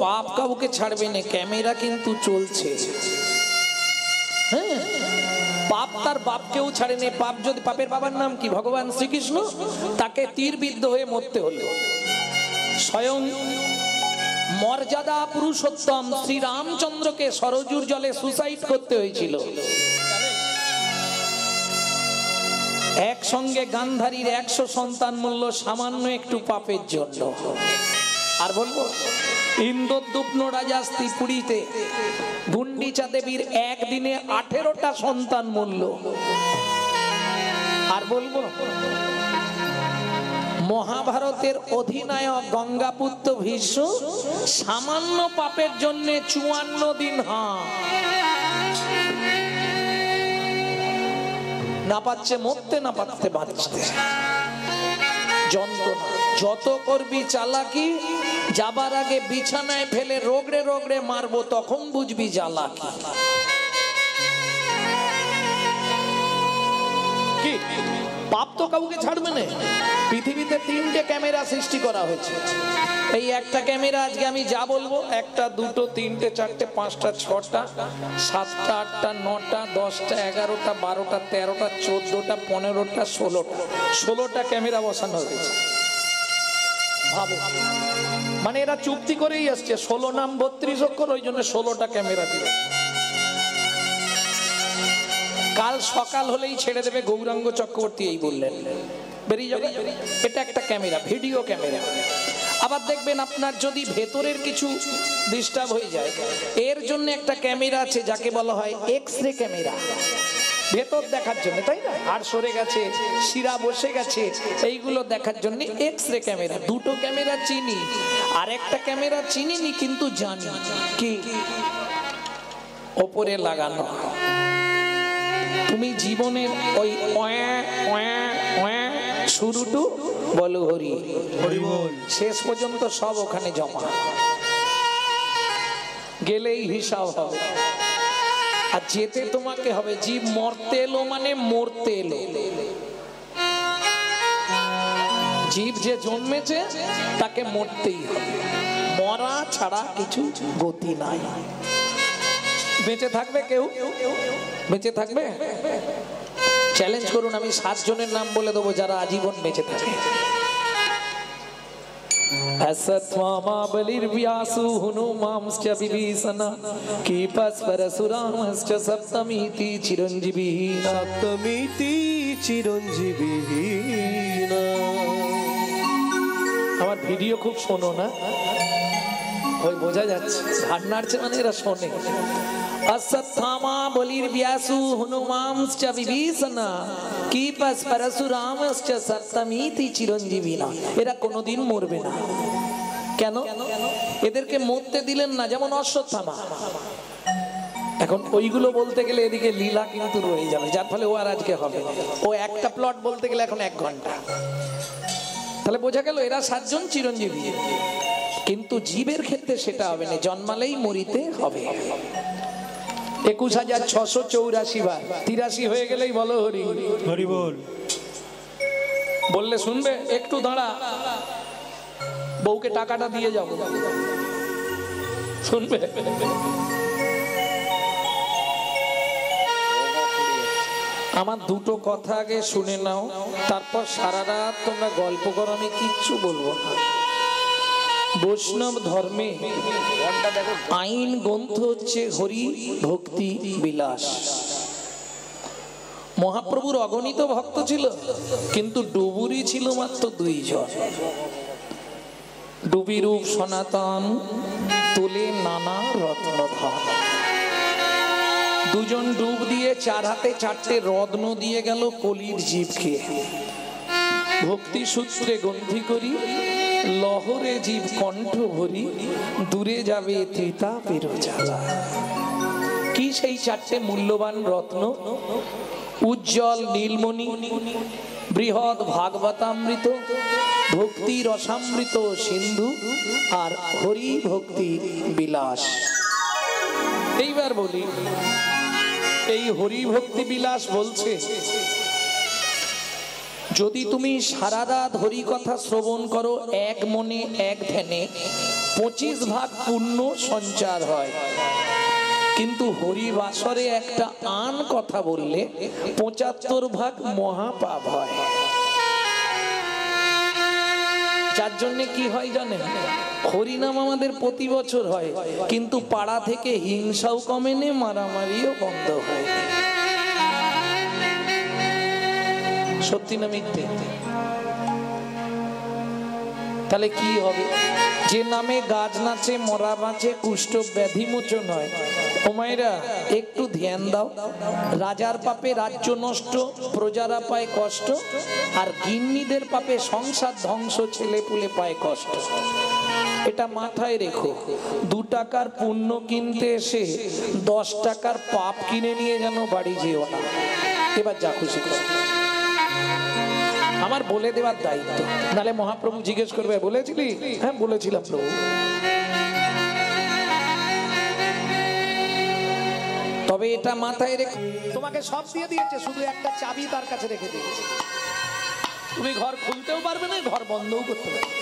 পাপ কাউকে ছাড়বে না, ক্যামেরা কিন্তু চলছে। হ্যাঁ, পাপ তার বাপকেও ছাড়ে নে। পাপ যদি, পাপের বাবার নাম কি? ভগবান শ্রীকৃষ্ণ। তাকে তীরবিদ্ধ হয়ে মরতে হলো। স্বয়ং মর্যাদা পুরুষোত্তম শ্রীরামচন্দ্রকে সরজুর জলে সুসাইড করতে হয়েছিল। একসঙ্গে গান্ধারীর 100 সন্তান মূল্য সামান্য একটু পাপের জন্য। আর বলবো, ইন্দ্রদ্যুম্ন রাজা ত্রিপুরীতে গুন্ডিচা দেবীর একদিনে 18টা সন্তান মূল্য। আর বলবো, মহাভারতের অধিনায়ক গঙ্গাপুত্র ভীষ্ম সামান্য পাপের জন্য 54 দিন না পাচ্ছে মরতে, না পারতে বাঁচতে। যন্ত্রণা যত করবি চালাকি, যাবার আগে বিছানায় ফেলে রোগড়ে রোগড়ে মারবো, তখন বুঝবি জ্বালাকি। কি পাপ তো কাউকে ছাড়বে না। পৃথিবীতে 3টে ক্যামেরা সৃষ্টি করা হয়েছে। এই একটা ক্যামেরা আজকে আমি যা বলবো, 1টা 2টো 3টে 4টে 5টা 6টা 7টা 8টা 9টা 10টা 11টা 12টা 13টা 14টা 15টা 16টা ক্যামেরা বসানো হয়েছে। ভাবো, মানে এরা চুক্তি করেই আসছে, 16 নাম 32 অক্ষর, ওই জন্য 16টা ক্যামেরা দিবে। কাল সকাল হলেই ছেড়ে দেবে। গৌরাঙ্গ চক্রবর্তী এই বললেন, বেরিয়ে যাবে। এটা একটা ক্যামেরা, ভিডিও ক্যামেরা। আবার দেখবেন আপনার যদি ভেতরের কিছু ডিস্টার্ব হয়ে যায়, এর জন্য একটা ক্যামেরা আছে যাকে বলা হয় এক্স-রে ক্যামেরা, ভেতর দেখার জন্য, তাই না? আর সরে গেছে, শিরা বসে গেছে, এইগুলো দেখার জন্য এক্স-রে ক্যামেরা। 2টো ক্যামেরা চিনি, আর একটা ক্যামেরা চিনিনি কিন্তু জানি কি ওপরে লাগানো। তুমি জীবনের ওই শুরুটু বলো হরি হরি বল, শেষ পর্যন্ত সব ওখানে জমা, গেলেই হিসাব হবে। আর যেতে তোমাকে হবে। জীব মরতে এলো মানে মরতে এলো। জীব যে জন্মেছে তাকে মরতেই হবে, মরা ছাড়া কিছু গতি নাই। বেঁচে থাকবে কেউ? বেঁচে থাকবে? চ্যালেঞ্জ করুন, আমি 7 জনের নাম বলে দেবো যারা আজীবন বেঁচে থাকে। असत्वामा बलिर्व्यासु हनुमांश्च विभीषण कीपस् परशुरामश्च सप्तमीति चिरंजीवी सप्तमीति चिरंजीवी। আমার ভিডিও খুব শোনো না, ওই বোঝা যাচ্ছে ঘাড় নাড়ছে মানে এরা শোনে। असत्थामा बलिर्व्यासु हनुमांश्च विभीषण कीपस् परशुरामश्च सप्तमीति चिरंजीविना। এরা কোনোদিন মরবে না। কেন? এদেরকে মরতে দিলেন না, যেমন অশ্বত্থামা। এখন ওইগুলো বলতে গেলে এদিকে লীলা কিন্তু রয়ে যাবে, যার ফলে ও আর আজকে হবে। ও একটা প্লট বলতে গেলে এখন 1 ঘন্টা। তাহলে বোঝা গেল এরা 7 জন চিরঞ্জীবী। কিন্তু জীবের ক্ষেত্রে সেটা হবে না, জন্মালেই মরিতে হবে। 21,684 বার, 83 হয়ে গেলেই বলো হরি হরি বল। বললে শুনবে? একটু দাঁড়া, বউকে টাকাটা দিয়ে যাবো, শুনবে? আমার 2টো কথা আগে শুনে নাও, তারপর সারা রাত তোমরা গল্প করো, আমি কিচ্ছু বলবো না। বৈষ্ণব ধর্মে আইন গ্রন্থ হচ্ছে হরি ভক্তি বিলাস। মহাপ্রভুর অগণিত ভক্ত ছিল, কিন্তু ডুবুরি ছিল মাত্র 2 জন। ডুবি রূপ সনাতন তোলে নানা রত্নধন। 2 জন ডুব দিয়ে 4 হাতে 4টে রত্ন দিয়ে গেল কলির জীবকে। ভক্তি সূত্রে গ্রন্থি করি লহরে জীব কণ্ঠ ভরি, দূরে যাবে ত্রিতাপের জ্বালা। কি সেই 4টে মূল্যবান রত্ন? উজ্জ্বল নীলমণি, বৃহৎ ভাগবতামৃত, ভক্তি রসামৃত সিন্ধু, আর হরি ভক্তি বিলাস। এইবার বলি, এই হরি ভক্তি বিলাস বলছে যদি তুমি সারা রাত হরি কথা শ্রবণ করো এক মনে এক ধ্যানে, 25 ভাগ পুণ্য সঞ্চার হয়, কিন্তু হরিবাসরে একটা আন কথা বললে 75 ভাগ মহাপাপ হয়। যার জন্য কি হয় জানেন, হরিনাম আমাদের প্রতি বছর হয়, কিন্তু পাড়া থেকে হিংসাও কমে নে, মারামারিও বন্ধ হয়। সত্যি না মিথ্যে? তাহলে কি হবে? যে নামে গাছ নাচে, মরা বাঁচে, কুষ্ঠ ব্যাধি মোচন হয়। ও মায়েরা একটু ধ্যান দাও, রাজার পাপে রাজ্য নষ্ট, প্রজারা পায় কষ্ট, আর গিন্নিদের পাপে সংসার ধ্বংস, ছেলে পুলে পায় কষ্ট। এটা মাথায় রেখো। 2 টাকার পুণ্য কিনতে এসে 10 টাকার পাপ কিনে নিয়ে যেন বাড়ি যেও না। এবার যা খুশি করো, আমার বলে দেওয়ার দায়িত্ব, নালে মহাপ্রভু জিজ্ঞেস করবে বলেছিলি? হ্যাঁ বলেছিলাম প্রভু। তবে এটা মাথায় রেখে, তোমাকে সব দিয়ে দিয়েছে, শুধু একটা চাবি তার কাছে রেখে দিয়েছে। তুমি ঘর খুলতেও পারবে না, ঘর বন্ধও করতে পারবে।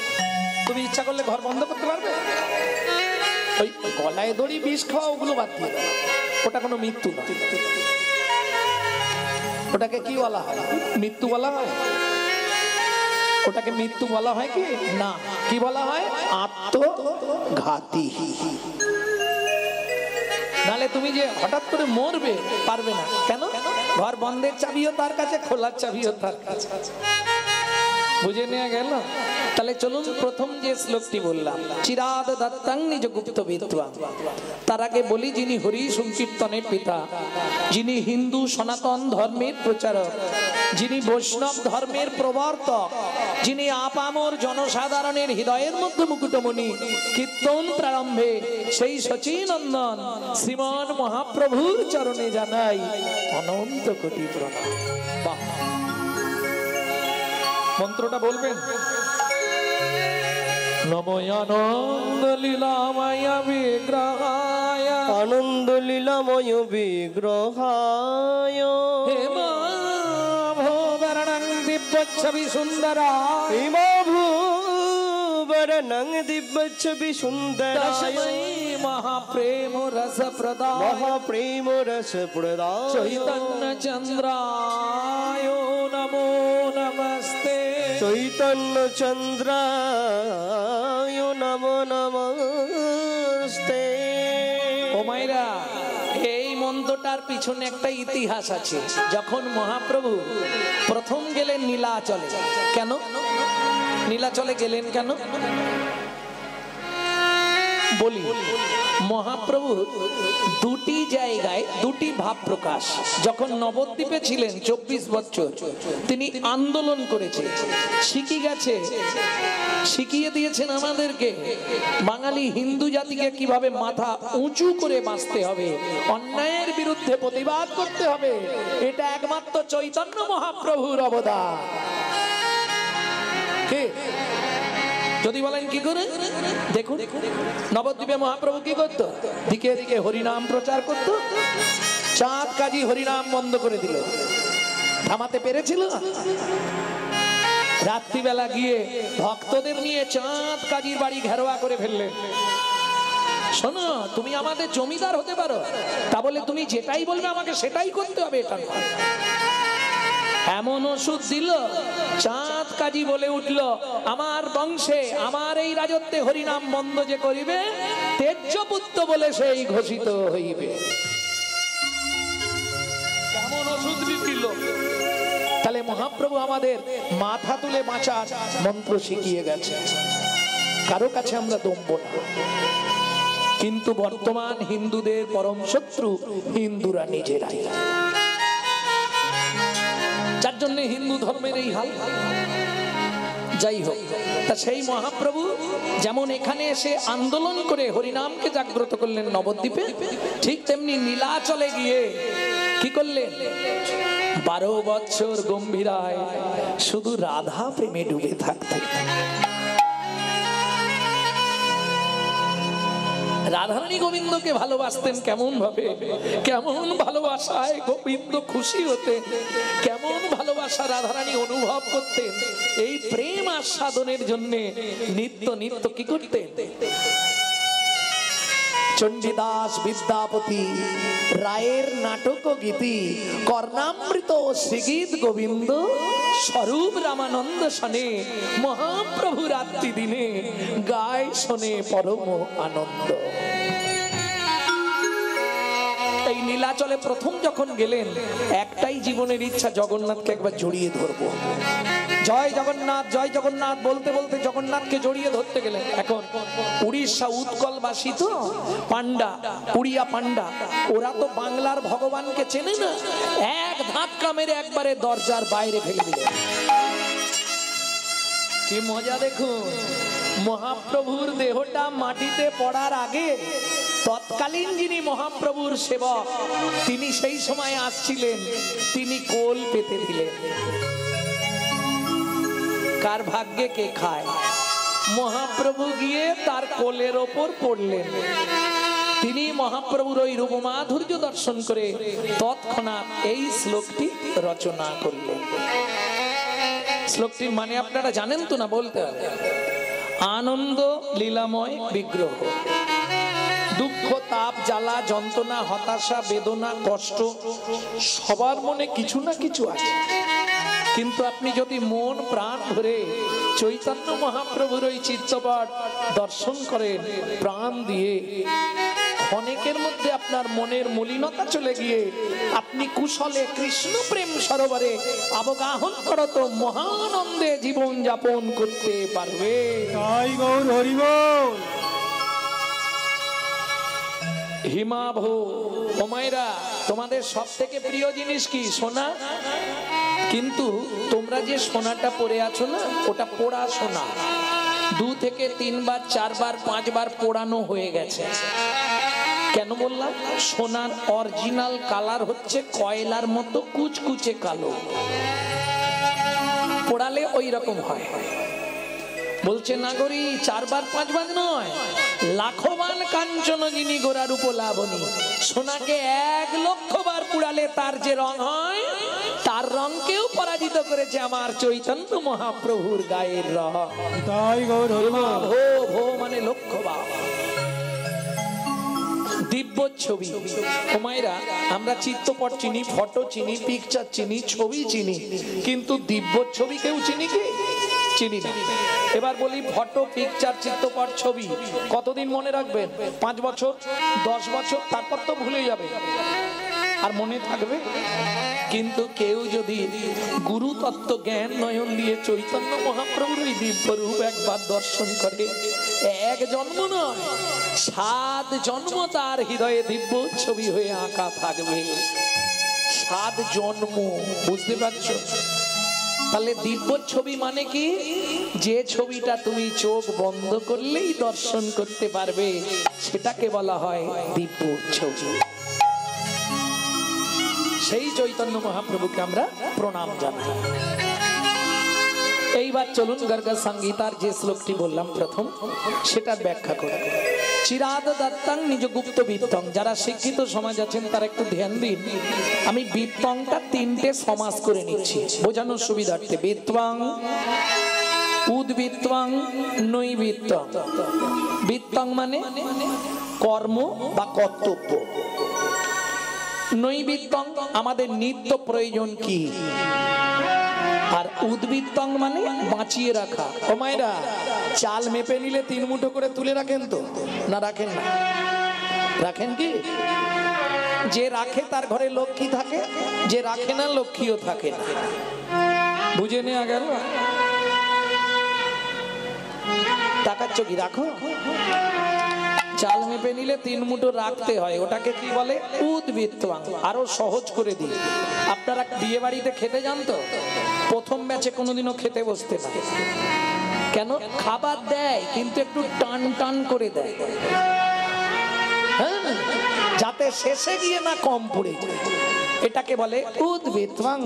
তুমি ইচ্ছা করলে ঘর বন্ধ করতে পারবে? ওই গলায় দড়ি, বিষ খাওয়া, ওগুলো বাদ দিয়ে দাও, ওটা কোনো মৃত্যু না। ওটাকে কি বলা হয়? মৃত্যু বলা হয়? ওটাকে মৃত্যু বলা হয় কি না? কি বলা হয়? আত্মঘাতী। নালে তুমি যে হঠাৎ করে মরবে, পারবে না। কেন? ঘর বন্ধের চাবিও তার কাছে, খোলার চাবিও তার কাছে। বুঝে নেওয়া গেল? তাহলে চলুন প্রথম যে শ্লোকটি বললাম, চিরাদ দত্তাং নিজ গুপ্ত বিদ্বাং। তার আগে বলি, যিনি হরি সংকীর্তনের পিতা, যিনি হিন্দু সনাতন ধর্মের প্রচারক, যিনি বৈষ্ণব ধর্মের প্রবর্তক, যিনি আপামর জনসাধারণের হৃদয়ের মধ্যে মুকুটমণি, কীর্তন প্রারম্ভে সেই সচিনন্দন শ্রীমান মহাপ্রভুর চরণে জানাই অনন্ত কোটি প্রণাম। বাহ! মন্ত্রটা বলবেন, নমো আনন্দ লীলাময় বিগ্রহায়, আনন্দ লীলাময় বিগ্রহায়, হে ভূবরণং দিব্যচ্ছবি সুন্দরায়, হে ভূবরণং দিব্যচ্ছবি সুন্দরায়, মহাপ্রেম রস প্রদায়, মহাপ্রেম রস প্রদায়, চৈতন্য চন্দ্রায় নমো নমস্তে, চৈতন্য চন্দ্রায় নমো নমস্তে। ও মায়েরা, এই মন্ত্রটার পিছনে একটা ইতিহাস আছে। যখন মহাপ্রভু প্রথম গেলেন নীলাচলে, কেন নীলাচলে গেলেন কেন বলি? মহাপ্রভু দুটি জায়গায় দুটি ভাব প্রকাশ। যখন নবদ্বীপে ছিলেন 24 বছর, তিনি আন্দোলন করেছেন, শিখে গেছে, শিখিয়ে দিয়েছেন আমাদেরকে বাঙালি হিন্দু জাতিকে কিভাবে মাথা উঁচু করে বাঁচতে হবে, অন্যায়ের বিরুদ্ধে প্রতিবাদ করতে হবে। এটা একমাত্র চৈতন্য মহাপ্রভুর অবদান। কে যদি বলেন কি করে, দেখুন নবদ্বীপে মহাপ্রভু কি করত? দিকে দিকে হরিনাম প্রচার করত। চাঁদ কাজী হরিনাম বন্ধ করে দিল, থামাতে পেরেছিল? রাত্রিবেলা গিয়ে ভক্তদের নিয়ে চাঁদ কাজীর বাড়ি ঘেরোয়া করে ফেললেন। শোনো, তুমি আমাদের জমিদার হতে পারো, তা বলে তুমি যেটাই বলবে আমাকে সেটাই করতে হবে, এটা নয়। এমন ওষুধ দিল, চাঁদ কাজী বলে উঠল, আমার বংশে, আমার এই রাজত্বে হরিনাম বন্ধ যে করিবে, তেজ্যপুত্র বলে সেই ঘোষিত হইবে। কেমন ওষুধ দিল! তাহলে মহাপ্রভু আমাদের মাথা তুলে বাঁচার মন্ত্র শিখিয়ে গেছে। কারো কাছে আমরা দম্ব না, কিন্তু বর্তমান হিন্দুদের পরম শত্রু হিন্দুরা নিজেরাই। যার জন্য হিন্দু ধর্মের এই হাল। যাই হোক, তা সেই মহাপ্রভু যেমন এখানে এসে আন্দোলন করে হরিনামকে জাগ্রত করলেন নবদ্বীপে, ঠিক তেমনি নীলাচলে গিয়ে কি করলেন? 12 বছর গম্ভীরায় শুধু রাধা প্রেমে ডুবে থাকতে। রাধারানী গোবিন্দকে ভালোবাসতেন কেমন ভাবে, কেমন ভালোবাসায় গোবিন্দ খুশি হতেন, কেমন ভালোবাসা রাধারানী অনুভব করতেন। এই প্রেম আস্বাদনের জন্য নিত্য নিত্য কি করতেন? চণ্ডীদাস বিদ্যাপতি রায়ের নাটক গীতি কর্ণামৃত শ্রীগীত গোবিন্দ স্বরূপ রামানন্দ শনে মহাপ্রভু রাত্রি দিনে গায় শোনে পরম আনন্দ। এই নীলাচলে প্রথম যখন গেলেন একটাই জীবনের ইচ্ছা, জগন্নাথকে একবার জড়িয়ে ধরবো। জয় জগন্নাথ জয় জগন্নাথ বলতে বলতে জগন্নাথকে জড়িয়ে ধরতে গেলেন। এখন উড়িষ্যা উৎকলবাসী তো পান্ডা, উড়িয়া পান্ডা, ওরা তো বাংলার ভগবানকে চেনে না। এক ধাক্কা মেরে একবারে দরজার বাইরে ফেলে দিলেন। কি মজা দেখুন, মহাপ্রভুর দেহটা মাটিতে পড়ার আগে তৎকালীন যিনি মহাপ্রভুর সেবক তিনি সেই সময় আসছিলেন, তিনি কোল পেতে দিলেন। কার ভাগ্যে কে খায়? মহাপ্রভু গিয়ে তার কোলের ওপর পড়লেন। তিনি মহাপ্রভুর ওই রূপমাধুর্য দর্শন করে তৎক্ষণাৎ এই শ্লোকটি রচনা করলেন। শ্লোকটির মানে আপনারা জানেন তো না? বলতে হবে। আনন্দ লীলাময় বিগ্রহ, দুঃখ তাপ জ্বালা যন্ত্রণা হতাশা বেদনা কষ্ট সবার মনে কিছু না কিছু আছে, কিন্তু আপনি যদি মন প্রাণ ভরে চৈতন্য মহাপ্রভুর ওই চিত্তপট দর্শন করেন প্রাণ দিয়ে, ক্ষণেকের মধ্যে আপনার মনের মলিনতা চলে গিয়ে আপনি কুশলে কৃষ্ণ প্রেম সরোবরে অবগাহন করত মহানন্দে জীবন যাপন করতে পারবে। জয় গৌর হরি বল। হিমাভ ওমাইরা, তোমাদের সব থেকে প্রিয় জিনিস কি? সোনা। কিন্তু তোমরা যে সোনাটা পরে আছো না, ওটা পোড়া সোনা। 2 থেকে 3 বার 4 বার 5 বার পোড়ানো হয়ে গেছে। কেন বললাম? সোনার অরিজিনাল কালার হচ্ছে কয়লার মতো কুচকুচে কালো, পোড়ালে ওই রকম হয়। বলছে নাগরী 4 বার 5 বার নয়, লাখবান কাঞ্চন যিনি গোরার উপলাবনী। সোনাকে 1 লক্ষ বার পুড়ালে তার যে রং হয়, তার রংকেও পরাজিত করেছে আমার চৈতন্য মহাপ্রভুর গায়ের রং। জয় গৌর হরি বল। ভো ভো মানে লক্ষবার। দিব্য ছবি। ওমাইরা, আমরা চিত্রপট চিনি, ফটো চিনি, পিকচার চিনি, ছবি চিনি, কিন্তু দিব্য ছবি কেউ চিনি কি? চিনি না। এবার বলি, ফটো পিকচার চিত্রপট ছবি কতদিন মনে রাখবেন? 5 বছর 10 বছর, তারপর তো ভুলে যাবে। আর মনে থাকবে? কিন্তু কেউ যদি গুরু তত্ত্ব জ্ঞান নয়ন দিয়ে চৈতন্য মহাপ্রভুর ওই দিব্য রূপ একবার দর্শন করে, 1 জন্ম নয় 7 জন্ম তার হৃদয়ে দিব্য ছবি হয়ে আঁকা থাকবে। 7 জন্ম, বুঝতে পারছো? তাহলে দিব্য ছবি মানে কি? যে ছবিটা তুমি চোখ বন্ধ করলেই দর্শন করতে পারবে, সেটাকে বলা হয় দিব্য ছবি। সেই চৈতন্য মহাপ্রভুকে আমরা প্রণাম জানাই। এইবার চলুন গর্গ সংগীতার যে শ্লোকটি বললাম প্রথম, সেটার ব্যাখ্যা করে। চিরাদ দত্তাং নিজ গুপ্ত বিত্তং। যারা শিক্ষিত সমাজ আছেন তারা একটু ধ্যান দিন। আমি বিত্তংটা 3টে সমাস করে নিচ্ছি বোঝানোর সুবিধার্থে। বিত্তং, উদ্বৃত্তং, নৈবৃত্তং। বিত্তং মানে কর্ম বা কর্তব্য, নৈবৃত্তং আমাদের নিত্য প্রয়োজন কি, আর উদ্বৃত্তং মানে বাঁচিয়ে রাখা। ও মায়েরা, চাল মেপে নিলে 3 মুঠো করে তুলে রাখেন তো? না রাখেন না? রাখেন কি? যে রাখে তার ঘরে লক্ষ্মী থাকে, যে রাখে না লক্ষ্মীও থাকে না। বুঝে নেওয়া গেল? টাকার চকি রাখো। চাল মেপে নিলে 3 মুঠো রাখতে হয়, ওটাকে কি বলে? উদ্বৃত্তং। আরো সহজ করে দিই, আপনারা বিয়ে বাড়িতে খেতে যান তো? প্রথম ব্যাচে কোনোদিনও খেতে বসতে না। কেন? খাবার দেয় কিন্তু একটু টান টান করে দেয়, হ্যাঁ, যাতে শেষে গিয়ে না কম পড়ে যায়। এটাকে বলে উদ্বৃত্তং।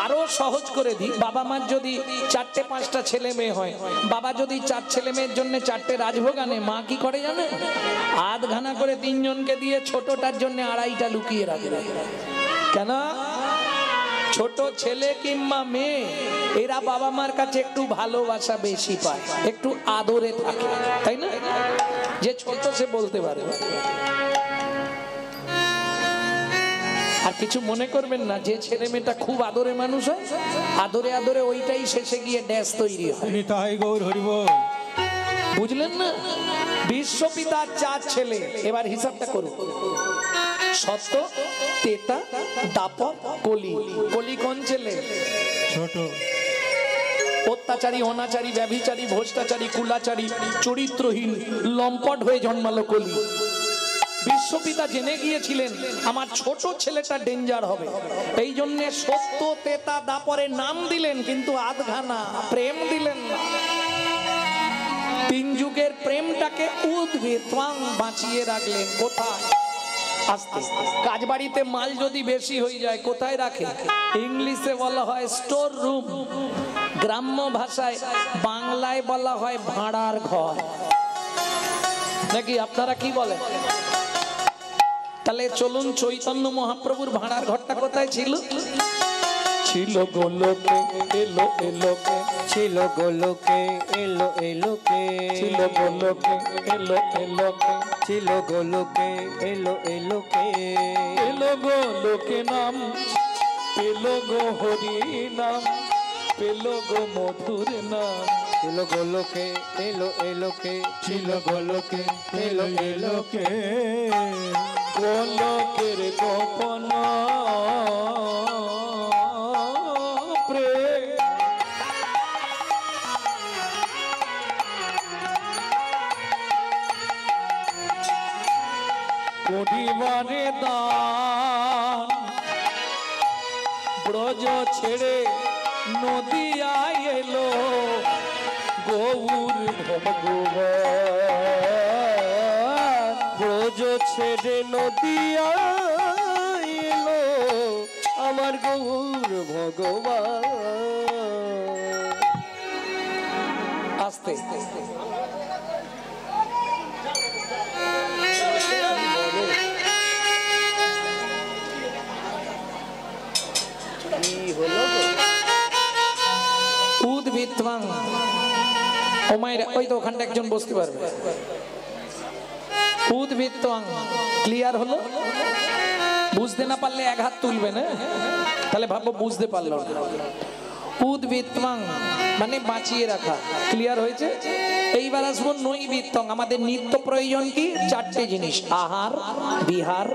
আর আরো সহজ করে দিই, বাবা মার যদি 4টে 5টা ছেলে মেয়ে হয়, বাবা যদি 4 ছেলে মেয়ের জন্য 4টে রাজভোগ আনে, মা কি করে জানে? আধখানা করে 3 জনকে দিয়ে ছোটটার জন্য 2.5টা লুকিয়ে রাখবে। কেন? ছোট ছেলে কিংবা মেয়ে এরা বাবা মার কাছে একটু ভালোবাসা বেশি পায়, একটু আদরে থাকে, তাই না? যে ছোট সে বলতে পারে। আর কিছু মনে করবেন না, যে ছেলে মেয়েটা খুব আদরে মানুষ হয়, আদরে আদরে ওইটাই শেষে গিয়ে ড্যাশ তৈরি হয়। নিতাই গৌর হরিবোল। বুঝলেন না? বিশ্বপিতার 4 ছেলে, এবার হিসাবটা করুন। সত্য, তেতা, দাপর, কলি। কলি কোন ছেলে? ছোট। অত্যাচারী, অনাচারী, ব্যভিচারী, ভ্রষ্টাচারী, কুলাচারী, চরিত্রহীন, লম্পট হয়ে জন্মালো কলি। বিশ্বপিতা জেনে গিয়েছিলেন আমার ছোট ছেলেটা ডেঞ্জার হবে, এই জন্য সত্য, তেতা, দাপরের নাম দিলেন, কিন্তু আধখানা প্রেম দিলেন না। 3 যুগের প্রেমটাকে উদ্ভিত্বাং বাঁচিয়ে রাখলেন। কোথায়? আস্তে। কাজ বাড়িতে মাল যদি বেশি হয়ে যায় কোথায় রাখে? ইংলিশে বলা হয় স্টোর রুম, গ্রাম্য ভাষায় বাংলায় বলা হয় ভাড়ার ঘর, নাকি আপনারা কি বলেন? তাহলে চলুন, চৈতন্য মহাপ্রভুর ভাড়ার ঘরটা কোথায় ছিল? ছিল গোলকে, এলো এলোকে, ছিল গোলকে, এলো এলোকে, ছিল গোলকে, এলো এলোকে, ছিল গোলকে, এলো এলোকে, এলো গোলকে নাম, পেলো গো হরি নাম, পেলো গো মধুর নাম। ছিল গোলকে, এলো এলোকে, ছিল গোলকে, এলো এলোকে, গোলকের গোপন প্রেম, করিবারে দান, ব্রজ ছেড়ে নদিয়ায় এলো গৌর ভগবান। ব্রজ ছেড়ে নদিয়া এলো আমার গৌর ভগবান। আস্তে উদ্ভিত্বাং। ও মায়ের, ওই তো ওখানটা একজন বসতে পারবে। উদ্ভিত্বাং ক্লিয়ার হলো? বুঝতে না পারলে 1 হাত তুলবে না, তাহলে ভাববো বুঝতে পারলো না। উদ্ভিত্বাং মানে বাঁচিয়ে রাখা, ক্লিয়ার হয়েছে? এইবার আসবো নৈবিত্তং। আমাদের নিত্য প্রয়োজন কি? 4টে জিনিস, আহার, বিহার,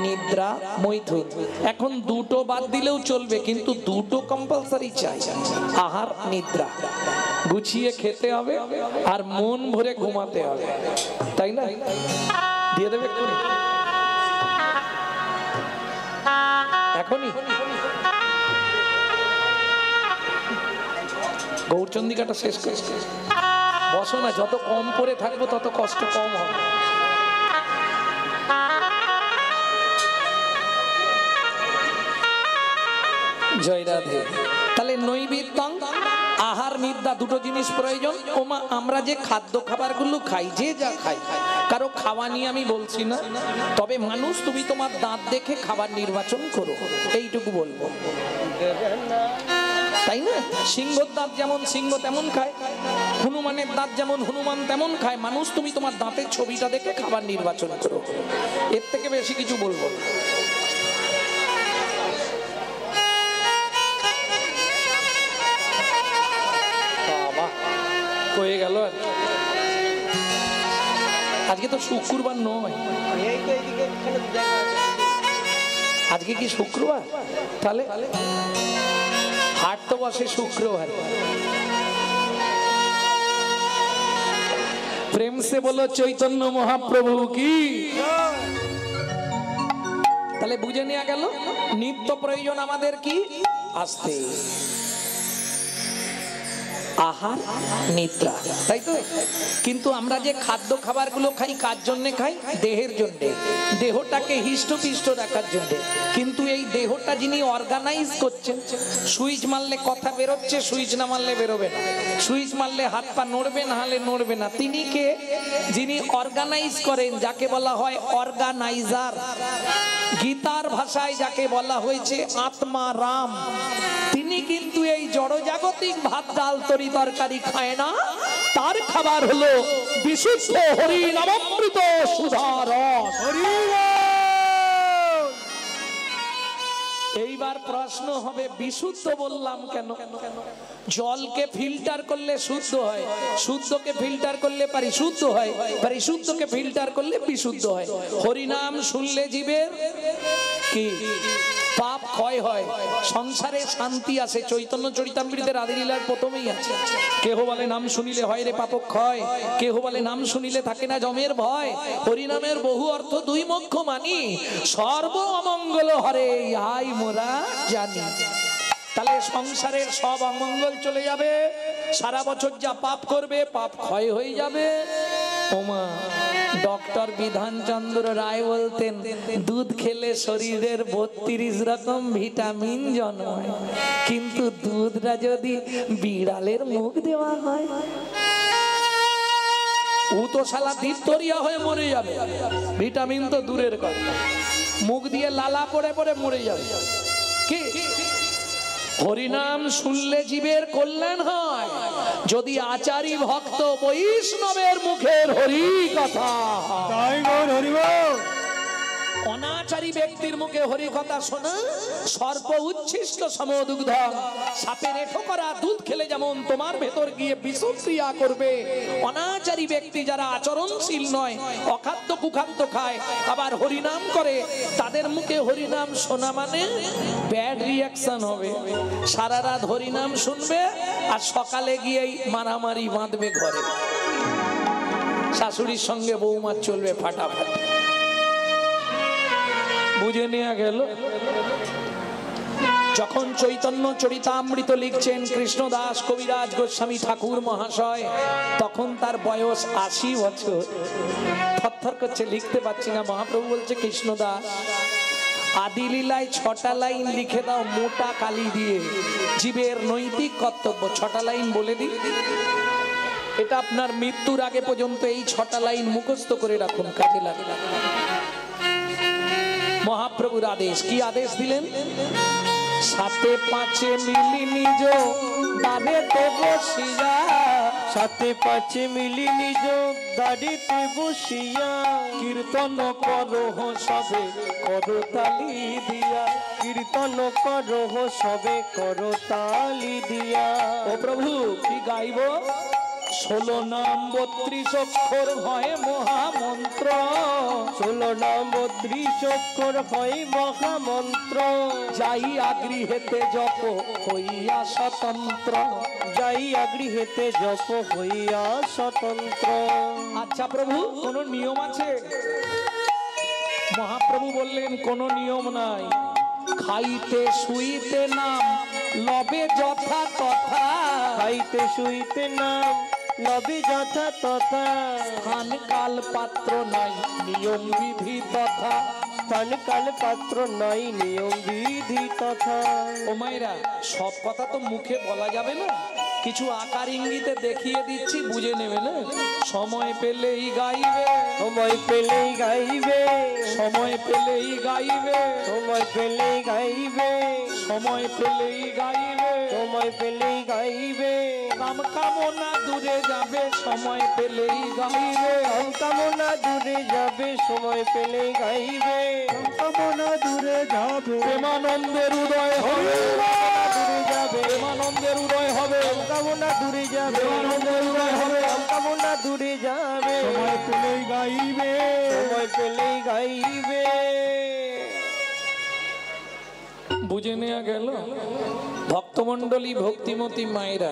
নিদ্রা, মৈথুন। এখন 2টো বাদ দিলেও চলবে, কিন্তু 2টো কম্পালসারি চাই। আহার, নিদ্রা গুছিয়ে খেতে হবে, আর মন ভরে ঘুমাতে হবে, তাই না? দিয়ে দেবে এখনই? গৌরচন্দিকাটা শেষ করে বসো না, যত কম করে থাকবো তত কষ্ট কম হবে। জয় রাধে। তাহলে নৈবেদ্যং, আহার, নিদ্রা, 2টো জিনিস প্রয়োজন। ওমা, আমরা যে খাদ্য খাবারগুলো খাই, যে যা খাই, কারো খাওয়া নিয়ে আমি বলছি না, তবে মানুষ তুমি তোমার দাঁত দেখে খাবার নির্বাচন করো, এইটুকু বলবো, তাই না? সিংহর দাঁত যেমন সিংহ তেমন খায়, হনুমানের দাঁত যেমন হনুমান তেমন খায়। মানুষ তুমি তোমার দাঁতের ছবিটা দেখে খাবার নির্বাচন করো, এর থেকে বেশি কিছু বলবো না। হয়ে গেল। আজকে তো শুক্রবার নয়, আজকে কি শুক্রবার? তাহলে হাট তো বসে শুক্রবার। প্রেম সে বলো চৈতন্য মহাপ্রভু কি। তাহলে বুঝে নেওয়া গেল নিত্য প্রয়োজন আমাদের কি? আস্তে আহার নিদ্রা, তাই তো? কিন্তু আমরা যে খাদ্য খাবারগুলো খাই কার জন্য খাই? দেহের জন্য, দেহটাকে হিষ্টপিষ্ট রাখার জন্য। কিন্তু এই দেহটা যিনি অর্গানাইজ করছেন, সুইচ মারলে কথা বেরোচ্ছে, সুইচ না মারলে বেরোবে না, সুইচ মারলে হাত পা নড়বে না হলে নড়বে না, তিনি কে? যিনি অর্গানাইজ করেন, যাকে বলা হয় অর্গানাইজার। গীতার ভাষায় যাকে বলা হয়েছে আত্মা রাম, তিনি কিন্তু এই জড়জাগতিক ভাত ডাল তরি তরকারি খায় না। তার খাবার হলো বিশুদ্ধ হরি নামামৃত সুধার রস। এইবার প্রশ্ন হবে, বিশুদ্ধ বললাম কেন? জলকে ফিল্টার করলে শুদ্ধ হয়, শুদ্ধকে ফিল্টার করলে পরিশুদ্ধ হয়, পরিশুদ্ধকে ফিল্টার করলে বিশুদ্ধ হয়। হরিনাম শুনলে জীবের কি পাপ ক্ষয় হয়, সংসারে শান্তি আসে। চৈতন্য চরিতামৃতের আদিলীলার প্রথমেই আছে, কেহ বলে নাম শুনিলে হয় রে পাপ ক্ষয়, কেহ বলে নাম শুনিলে থাকে না জমের ভয়। হরিনামের বহু অর্থ দুই মুখ্য মানি, সর্ব অমঙ্গল হরে ইহাই মোরা জানি। তাহলে সংসারের সব অমঙ্গল চলে যাবে, সারা বছর যা পাপ করবে পাপ ক্ষয় হয়ে যাবে। ওমা, ডক্টর বিধানচন্দ্র রায় বলতেন, দুধ খেলে শরীরের 32 রকম ভিটামিন জন্মায়, কিন্তু দুধটা যদি বিড়ালের মুখ দেওয়া হয়, ও তো শালা দিপথরিয়া হয়ে মরে যাবে। ভিটামিন তো দূরের কথা, মুখ দিয়ে লালা পড়ে পড়ে মরে যাবে। কি হরিনাম শুনলে জীবের কল্যাণ হয়, যদি আচারী ভক্ত বৈষ্ণবের মুখের হরি কথা। অনাচারী ব্যক্তির মুখে হরি কথা শোনা সর্প উচ্ছিষ্ট সমদুগ্ধ। সাপের এঠো করা দুধ খেলে যেমন তোমার ভেতর গিয়ে বিষক্রিয়া করবে, অনাচারী ব্যক্তি যারা আচরণশীল নয়, অখাদ্য কুখাদ্য খায়, আবার হরিনাম করে, তাদের মুখে হরিনাম শোনা মানে ব্যাড রিয়াকশন হবে। সারা রাত হরিনাম শুনবে আর সকালে গিয়েই মারামারি বাঁধবে ঘরে, শাশুড়ির সঙ্গে বৌমার চলবে ফাটাফাটি। বুঝে নেওয়া গেল? যখন চৈতন্য চরিতামৃত লিখছেন কৃষ্ণদাস কবিরাজ গোস্বামী ঠাকুর মহাশয়, তখন তার বয়স 80 বছর। থরথর করছে, লিখতে পারছি না। মহাপ্রভু বলছে, কৃষ্ণদাস আদি লীলায় 6টা লাইন লিখে দাও মোটা কালি দিয়ে, জীবের নৈতিক কর্তব্য। 6টা লাইন বলে দিই, এটা আপনার মৃত্যুর আগে পর্যন্ত এই 6টা লাইন মুখস্থ করে রাখুন, কাজে লাগে। মহাপ্রভুর আদেশ, কি আদেশ দিলেন? সাথে পাঁচে মিলি নিজ দাঁড়েতে বসিয়া, সাথে পাঁচে মিলি নিজ দাঁড়িতে বসিয়া, কীর্তন করহ সবে করতালি দিয়া, কীর্তন করহ সবে করতালি দিয়া। ও প্রভু, কি গাইব? 16 নাম 32 অক্ষর হয় মহামন্ত্র, 16 নাম 32 অক্ষর হয় মহামন্ত্র। যাইয়া গৃহেতে জপ হইয়া স্বতন্ত্র, যাইয়া গৃহেতে জপ হইয়া স্বতন্ত্র। আচ্ছা প্রভু, কোন নিয়ম আছে? মহাপ্রভু বললেন, কোন নিয়ম নাই। খাইতে শুইতে নাম লবে যথা তথা, খাইতে শুইতে নাম লবে যথা তথা। স্থান কাল পাত্র নাই নিয়ম বিধি তথা, স্থান কাল পাত্র নাই নিয়ম বিধি তথা। ও মায়েরা, সব কথা তো মুখে বলা যাবে না, কিছু আকার ইঙ্গিতে দেখিয়ে দিচ্ছি, বুঝে নেবে না। সময় পেলেই গাইবে, সময় পেলেই গাইবে, সময় পেলেই গাইবে, সময় পেলেই গাইবে, সময় পেলেই গাইবে, সময় পেলেই গাইবে। কাম কামনা দূরে যাবে, সময় পেলেই গাইবে, কাম কামনা দূরে যাবে, সময় পেলেই গাইবে। কামনা দূরে যাবে, প্রেমানন্দের উদয় হবে, দূরে যাবে, প্রেমানন্দের উদয় হবে, কামনা দূরে যাবে, প্রেমানন্দের উদয় হবে, কামনা দূরে যাবে। সময় পেলেই গাইবে, সময় পেলেই গাইবে। বুঝে নেওয়া গেল? ভক্তমন্ডলী ভক্তিমতী মায়েরা,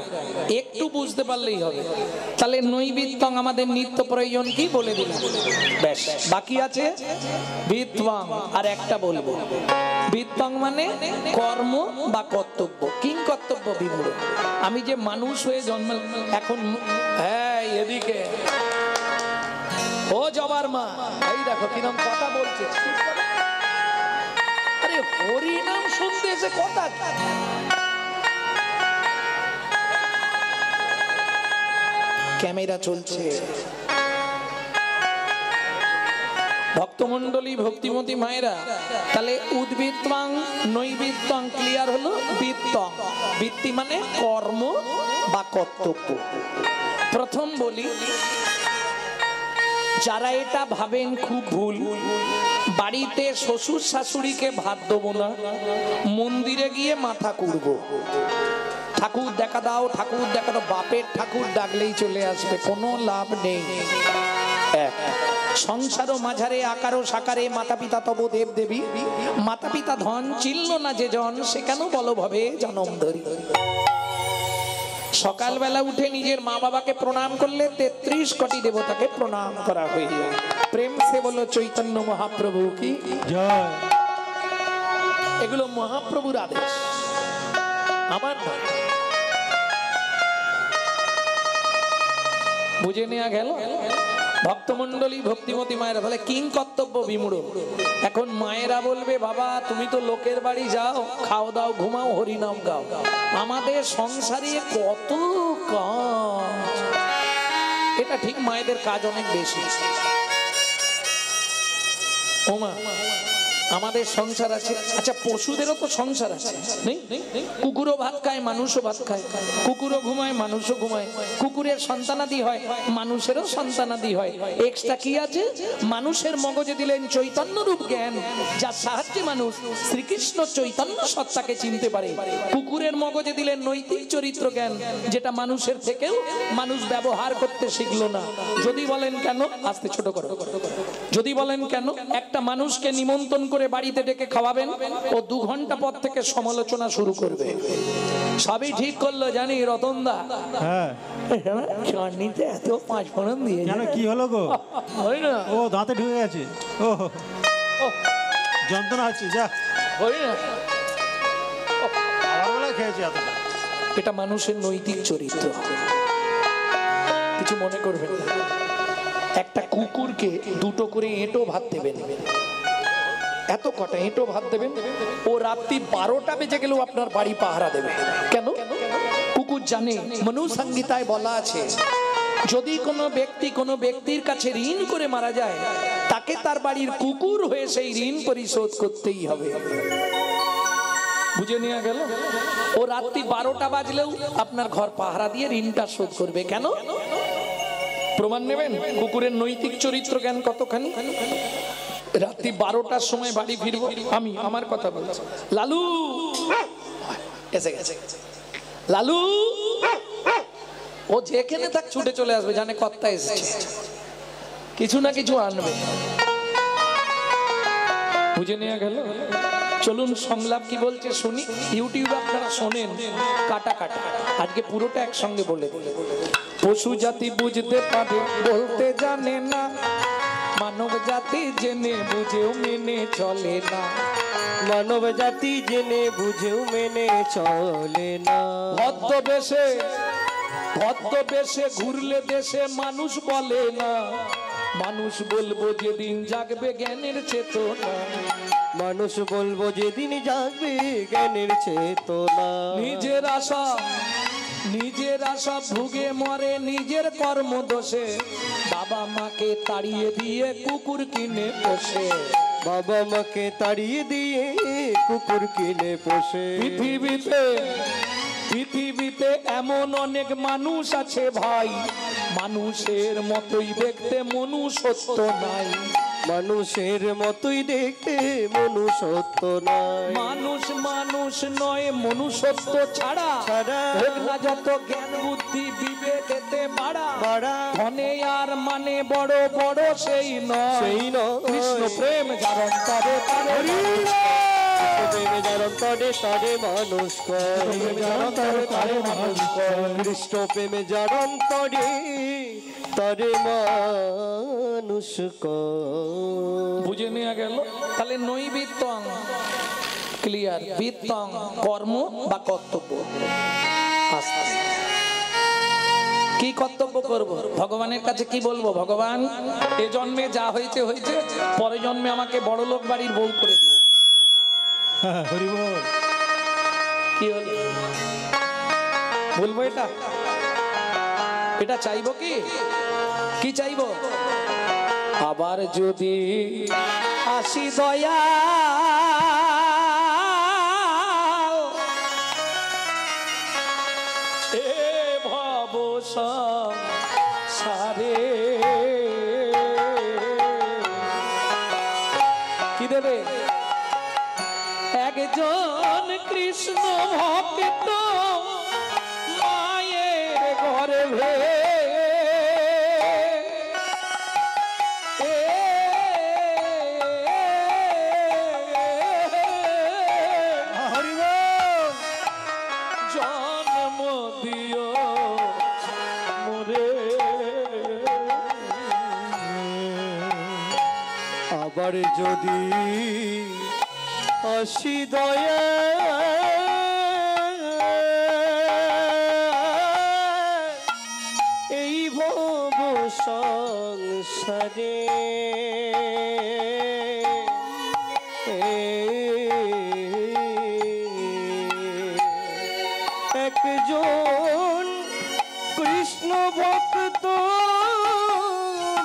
একটু বুঝতে পারলেই হবে। তাহলে নৈবিত্তং আমাদের নিত্য প্রয়োজন কি বলে দিলাম, ব্যাস। বাকি আছে ভিত্তং, আর একটা বলবো। বৃত্তং মানে কর্ম বা কর্তব্য, কিং কর্তব্য বিমূঢ়। আমি যে মানুষ হয়ে জন্ম এখন, হ্যাঁ এদিকে ও জবার মা, এই দেখো কিরম কথা বলছে। আরে হরি নাম শুনতে এসে কথা, ক্যামেরা চলছে। ভক্তমন্ডলী, ভক্তিমতী মায়েরা, তাহলে উদ্বৃত্তাং নৈবৃত্তাং ক্লিয়ার হলো। বৃত্তং, বৃত্তি মানে কর্ম বা কর্তব্য। প্রথম বলি, যারা এটা ভাবেন খুব ভুল, বাড়িতে শ্বশুর শাশুড়িকে ভাত দেবো না, মন্দিরে গিয়ে মাথা কুড়বো, ঠাকুর দেখা দাও, ঠাকুর দেখা দাও, বাপের ঠাকুর ডাকলেই চলে আসবে, কোনো লাভ নেই। সংসার মাঝারে আকারো সাকারে মাতা পিতা তব দেব দেবী, মাতা পিতা ধন চিনল না যে জন, সে কেন বলো ভাবে জনম ধরি। সকালবেলা উঠে নিজের মা বাবাকে প্রণাম করলে 33 কোটি দেবতাকে প্রণাম করা হয়ে যায়। প্রেম সে বলো চৈতন্য মহাপ্রভু কি জয়। এগুলো মহাপ্রভুর আদেশ, আমার নয়। বুঝে নেওয়া গেল? ভক্তমন্ডলী, ভক্তিমতী মায়েরা, তাহলে কিং কর্তব্য বিমূঢ়। এখন মায়েরা বলবে, বাবা তুমি তো লোকের বাড়ি যাও, খাও দাও ঘুমাও হরিনাম গাও, আমাদের সংসারে কত কাজ। এটা ঠিক, মায়েদের কাজ অনেক বেশি। ওমা আমাদের সংসার আছে, আচ্ছা পশুদেরও তো সংসার আছে, নেই? কুকুরও ভাত খায়, মানুষও ভাত খায়, কুকুরও ঘুমায়, মানুষও ঘুমায়, কুকুরের সন্তানাদি হয়, মানুষেরও সন্তানাদি হয়। এক্সট্রা কি আছে? মানুষের মগজে দিলেন চৈতন্য রূপ জ্ঞান, যার সাহায্যে মানুষ শ্রীকৃষ্ণ চৈতন্য সত্তাকে চিনতে পারে। কুকুরের মগজে দিলেন নৈতিক চরিত্র জ্ঞান, যেটা মানুষের থেকেও মানুষ ব্যবহার করতে শিখলো না। যদি বলেন কেন, আস্তে ছোট করো, যদি বলেন কেন, একটা মানুষকে নিমন্ত্রণ করে বাড়িতে ডেকে খাওয়াবেন, ও 2 ঘন্টা পর থেকে সমালোচনা শুরু করবে। সবই ঠিক করলো জানি রতনদা, হ্যাঁ চাটনিতে এত 5 ফোড়ন দিয়ে কেন, কি হলো গো? হয় না, ও দাঁতে ঢুকে গেছে, ও যন্ত্রণা হচ্ছে, যা হয় না, খাবারগুলো খেয়েছি এতটা। এটা মানুষের নৈতিক চরিত্র, কিছু মনে করবেন না। একটা কুকুরকে 2টো করে এঁটো ভাত দেবেন, এত কটা এঁটো ভাত দেবেন, ও রাত্রি 12টা বেজে গেলেও আপনার বাড়ি পাহারা দেবে। কেন? কুকুর জানে, মনুসংহিতায় বলা আছে, যদি কোনো ব্যক্তি কোনো ব্যক্তির কাছে ঋণ করে মারা যায়, তাকে তার বাড়ির কুকুর হয়ে সেই ঋণ পরিশোধ করতেই হবে। বুঝে নেওয়া গেল? ও রাত্রি 12টা বাজলেও আপনার ঘর পাহারা দিয়ে ঋণটা শোধ করবে। কেন? প্রমাণ নেবেন কুকুরের নৈতিক চরিত্র জ্ঞান কতখানি। রাত্রি 12টার সময় বাড়ি ফিরবো, আমি আমার কথা বলছি, লালু এসে গেছে, লালু, ও যেখানে থাক ছুটে চলে আসবে, জানে কর্তা এসেছে, কিছু না কিছু আনবে। বুঝে নেওয়া গেল? চলুন সংলাপ কি বলছে শুনি। ইউটিউবে আপনারা শোনেন কাটা কাটা, আজকে পুরোটা একসঙ্গে বলে দিলে। পশু জাতি বুঝতে পারে, বলতে জানে না, মানব জাতি জেনে বুঝেও মেনে চলে না, মানব জাতি জেনে বুঝেও মেনে চলে না। ভদ্রবেশে ঘুরলে দেশে মানুষ বলে না, মানুষ বলবো যেদিন জাগবে জ্ঞানের চেতনা, মানুষ বলবো যেদিন জাগবে জ্ঞানের চেতনা। নিজের আশা ভুগে মরে নিজের কর্ম দোষে, বাবা মাকে তাড়িয়ে দিয়ে কুকুর কিনে পোষে, বাবা মাকে তাড়িয়ে দিয়ে কুকুর কিনে পোষে। পৃথিবীতে এমন অনেক মানুষ আছে ভাই, মানুষের মতোই দেখতে মনুষ্যত্ব নাই, মানুষের মতোই দেখতে মনুষ্যত্ব নাই। মানুষ নয় মনুষ্যত্ব ছাড়া হোক না যত জ্ঞান বুদ্ধি বিবেকেতে বাড়া, ধনে আর মানে বড় বড় সেই নয়, কৃষ্ণ প্রেম যার অন্তরে তারে মানুষ কৃষ্ণ প্রেমে যার অন্তরে তারে মানুষ। বুঝে নেওয়া গেল? তাহলে নৈবিত্তং ক্লিয়ার। বিত্তং কর্ম বা কর্তব্য। আস্তে আস্তে। কি কর্তব্য করব? ভগবানের কাছে কি বলবো? ভগবান, এ জন্মে যা হয়েছে হয়েছে, পরে জন্মে আমাকে বড়লোক বাড়ির বউ করে দিও। হরি বল। কি হলো? বলবো এটা? এটা চাইবো কি? কি চাইবো? আবার যদি আসি দয়া ভব সারে, কি দেবে? একজন কৃষ্ণ ভক্ত মায়ের গর্ভে জন্ম দিও মোরে। আবার যদি আসি দয়া এই ভব সংসারে, একজন কৃষ্ণ ভক্ত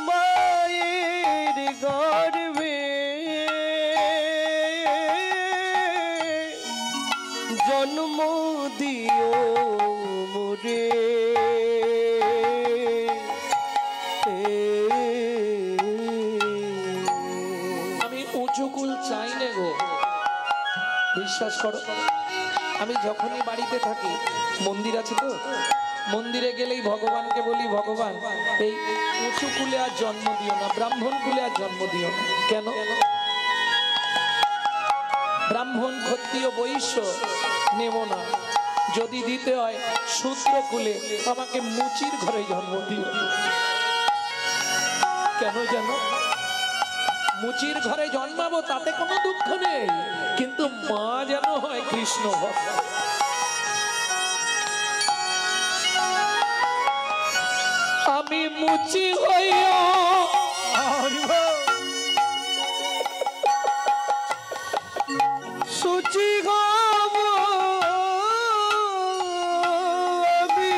মায়ের গর্ভে জন্ম দিও মোরে। আমি উঁচু কুল চাই না গো, বিশ্বাস করো। আমি যখনই বাড়িতে থাকি, মন্দির আছে তো, মন্দিরে গেলেই ভগবানকে বলি, ভগবান এই উঁচু কুলে আর জন্ম দিও না, ব্রাহ্মণ কুলে আর জন্ম দিও না। কেন? ব্রাহ্মণ ক্ষত্রিয় বৈশ্য নেব না, যদি দিতে হয় শূদ্র কুলে, আমাকে মুচির ঘরে জন্ম দিও। কেন জানো? মুচির ঘরে জন্মাবো তাতে কোনো দুঃখ নেই, কিন্তু মা যেন হয় কৃষ্ণ ভক্ত। আমি মুচি হইয়া সুচি হব, আমি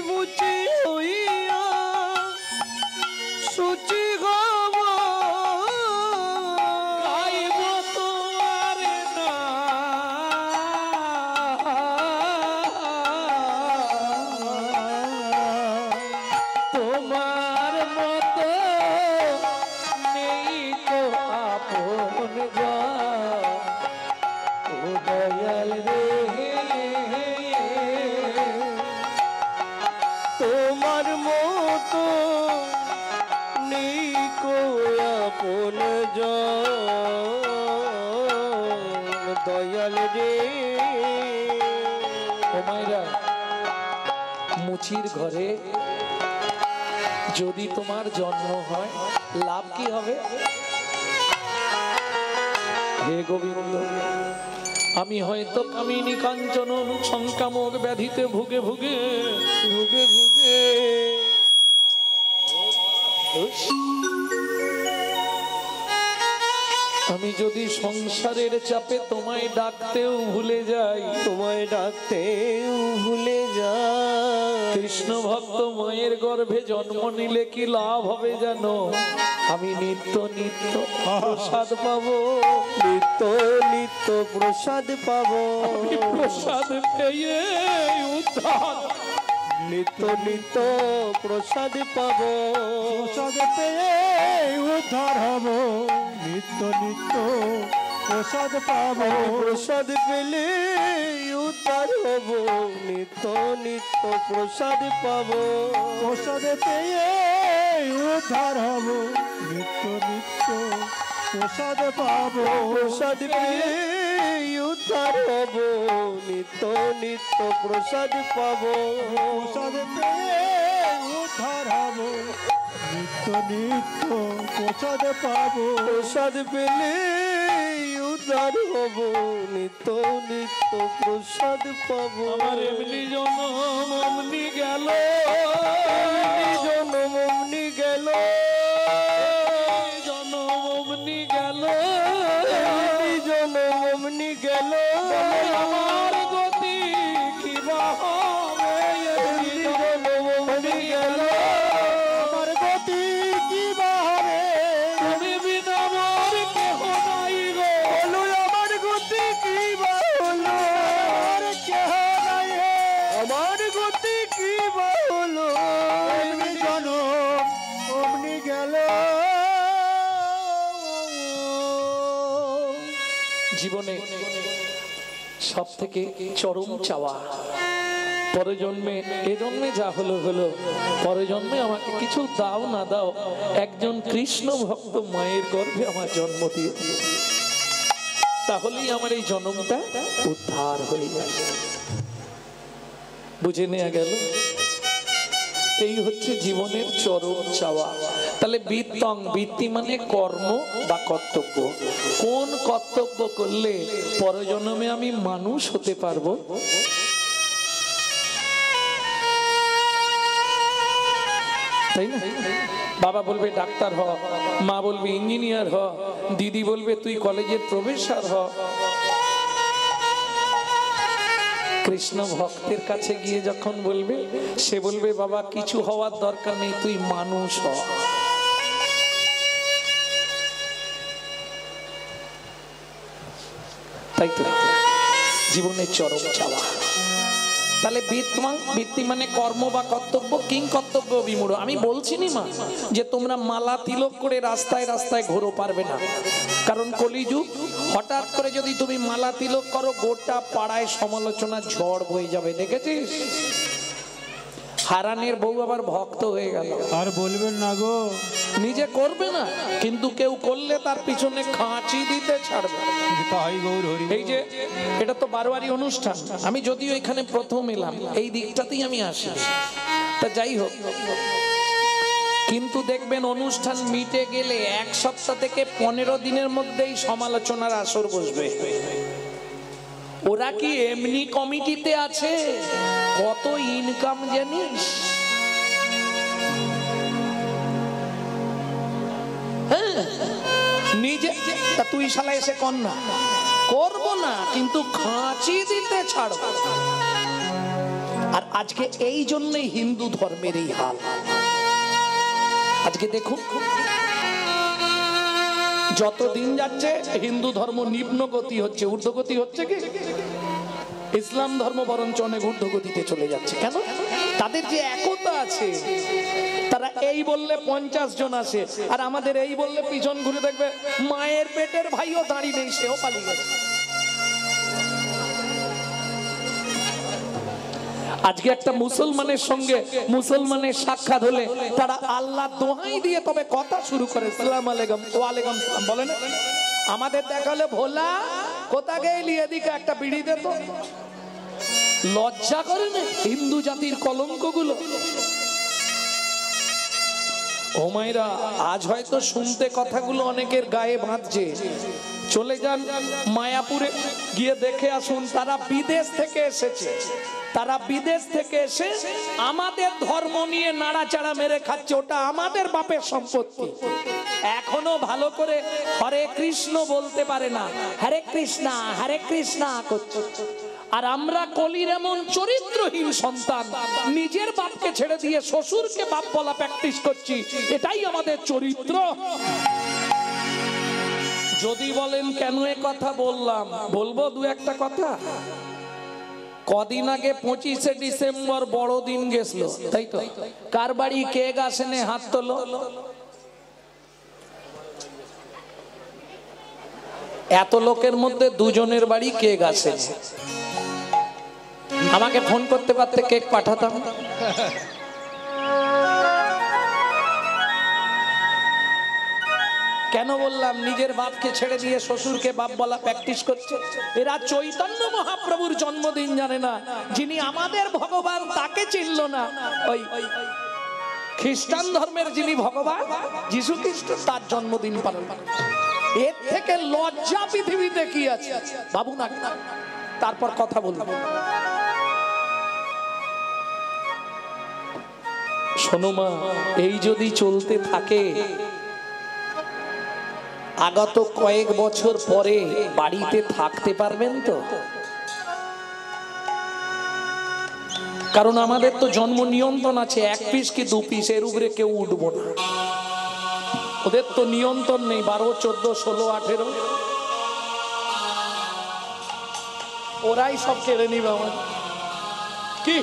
মুচি হইয়া সুচি হব, গাইব তোমার তোমার মতো নেই তো আপন যা, ও দয়াল রে। তোমার মতো নেই কো আপন জন, দয়াল রে। ও মায়েরা, মুচির ঘরে যদি তোমার জন্ম হয়, লাভ কি হবে? হে গোবিন্দ, আমি হয়তো কামিনী কাঞ্চন সংকামক ব্যাধিতে ভুগে ভুগে ভুগে ভুগে আমি যদি সংসারের চাপে তোমায় ডাকতেও ভুলে যাই, তোমায় ডাকতেও ভুলে যায়, কৃষ্ণ ভক্ত মায়ের গর্ভে জন্ম নিলে কি লাভ হবে জানো? আমি নিত্য নিত্য প্রসাদ পাবো, নিত্য নিত্য প্রসাদ পাবো, প্রসাদ পেয়ে উদ্ধার, নিত্য নিত্য প্রসাদ পাবো, প্রসাদ পেয়ে উদ্ধার হব, নিত্য নিত্য প্রসাদ পাবো। প্রসাদ পেলে উদ্ধার হব, নিত্য নিত্য প্রসাদ পাবো, প্রসাদ পেয়ে উদ্ধার হব, নিত্য নিত্য প্রসাদ পাবো। প্রসাদ পেলে উদ্ধার হব, নিত্য নিত্য প্রসাদ পাবো, প্রসাদ পেয়ে উদ্ধার হব, নিত্য নিত্য প্রসাদ পাবো। প্রসাদ পেলে উদ্ধার হব, নিত্য নিত্য প্রসাদ পাবো। আমার এমনি জনম অমনি গেল, এমনি জনম অমনি গেল, জনম অমনি গেল, এমনি জনম অমনি গেল। আমার গতি কি বা হবে, এমনি জনম অমনি গেল, আমার গতি কি বা হবে, তুমি বিনা মোর কেহ নাই গো। বলো আমার গতি কি বা হলো, আর কেহ নাই হে। আমার গতি কি বা হলো। এমনি জনম অমনি গেল। জীবনে সব থেকে চরম চাওয়া পরজন্মে, এ জন্মে যা হলো হলো, পরজন্মে আমাকে কিছু দাও না দাও, একজন কৃষ্ণ ভক্ত মায়ের গর্ভে আমার জন্ম দিয়ে দিও, তাহলেই আমার এই জন্মটা উদ্ধার হয়ে যাবে। বুঝে নেওয়া গেল? এই হচ্ছে জীবনের চরম চাওয়া। তাহলে বৃত্তং, বৃত্তি মানে কর্ম বা কর্তব্য। কোন কর্তব্য করলে পরজন্মে আমি মানুষ হতে পারবো? তাই না? বাবা বলবে ডাক্তার হ, মা বলবে ইঞ্জিনিয়ার হ, দিদি বলবে তুই কলেজের প্রফেসর হ। কৃষ্ণ ভক্তের কাছে গিয়ে যখন বলবে, সে বলবে বাবা কিছু হওয়ার দরকার নেই, তুই মানুষ হ। তাই তো জীবনের চরম চাওয়া। তাহলে বৃত্তি মানে কর্ম বা কর্তব্য। কিং কর্তব্য বিমূঢ়। আমি বলছি নি মা যে তোমরা মালা তিলক করে রাস্তায় রাস্তায় ঘোরো, পারবে না, কারণ কলিযুগ। হঠাৎ করে যদি তুমি মালা তিলক করো, গোটা পাড়ায় সমালোচনা ঝড় বয়ে যাবে। দেখেছিস? হারানের বউ আবার ভক্ত হয়ে গেল। আর বলবেন না গো, নিজে করবে না, কিন্তু কেউ করলে তার পিছনে খাঁচি দিতে ছাড়বে। তাই গৌর হরি। এই যে এটা তো বারোয়ারি অনুষ্ঠান, আমি যদিও এখানে প্রথম এলাম, এই দিকটাতেই আমি আসি, তা যাই হোক, কিন্তু দেখবেন অনুষ্ঠান মিটে গেলে 1 সপ্তাহ থেকে 15 দিনের মধ্যেই সমালোচনার আসর বসবে। ওরা কি এমনি কমিটিতে আছে? কত ইনকাম জানিস? হ্যাঁ, নিজে তা তুই শালা এসে কর না, করবো না, কিন্তু খাঁচি দিতে ছাড়ব। আর আজকে এই জন্যই হিন্দু ধর্মের এই হাল। আজকে দেখুন, যত দিন যাচ্ছে হিন্দু ধর্ম নিম্নগতি হচ্ছে, ঊর্ধ্বগতি হচ্ছে কি? ইসলাম ধর্ম বরঞ্চ অনেক ঊর্ধ্বগতিতে চলে যাচ্ছে। কেন? তাদের যে একতা আছে, তারা এই বললে 50 জন আসে, আর আমাদের এই বললে পিছন ঘুরে দেখবে মায়ের পেটের ভাইও দাঁড়িয়ে নেই, সেও পালিয়ে গেছে। আজকে একটা মুসলমানের সঙ্গে মুসলমানের সাক্ষাৎ হলে তারা আল্লাহ দোহাই দিয়ে তবে কথা শুরু করে, সালাম আলাইকুম, ওয়ালাইকুম সালাম বলে না। আমাদের দেখালে ভোলা কোথা গেলি, এদিকে একটা বিড়ি দে তো। লজ্জা করে না হিন্দু জাতির কলঙ্কগুলো? ও মায়েরা, আজ হয়তো শুনতে কথাগুলো অনেকের গায়ে বাঁধছে। চলে যান মায়াপুরে, গিয়ে দেখে আসুন, তারা বিদেশ থেকে এসেছে, তারা বিদেশ থেকে এসে আমাদের ধর্ম নিয়ে নাড়াচাড়া মেরে খাচ্ছে। ওটা আমাদের বাপের সম্পত্তি। এখনো ভালো করে হরে কৃষ্ণ বলতে পারে না, হরে কৃষ্ণা হরে কৃষ্ণা করছে। আর আমরা কলির এমন চরিত্রহীন সন্তান, নিজের বাপকে ছেড়ে দিয়ে শ্বশুরকে বাপ বলা প্র্যাকটিস করছি। এটাই আমাদের চরিত্র। যদি বলেন কেন এ কথা বললাম, বলবো দু একটা কথা। কদিন আগে 25শে ডিসেম্বর বড়দিন গেছিল, তাই তো? কার বাড়ি কেক আসেনে হাত তোলো। এত লোকের মধ্যে 2 জনের বাড়ি কেক আসে। আমাকে ফোন করতে পারতে, কেক পাঠাতাম। কেন বললাম? নিজের বাপকে ছেড়ে দিয়ে শ্বশুরকে বাপ বলা প্র্যাকটিস করছে। এরা চৈতন্য মহাপ্রভুর জন্মদিন জানে না, যিনি আমাদের ভগবান তাকে চিনল না। ওই খ্রিস্টান ধর্মের যিনি ভগবান যীশু খ্রিস্ট, তার জন্মদিন পালন। এর থেকে লজ্জা পৃথিবীতে কি আছে? বাবু না, তারপর কথা বলবো। শোনো মা, এই যদি চলতে থাকে আগত কয়েক বছর পরে বাড়িতে থাকতে পারবেন তো? কারণ আমাদের তো জন্ম নিয়ন্ত্রণ আছে, 1 পিস কি 2 পিস, এর উপরে কেউ উঠবো না। ওদের তো নিয়ন্ত্রণ নেই, 12, 14, 16, 18 ওরাই সব কেড়ে নিবে আমার। কি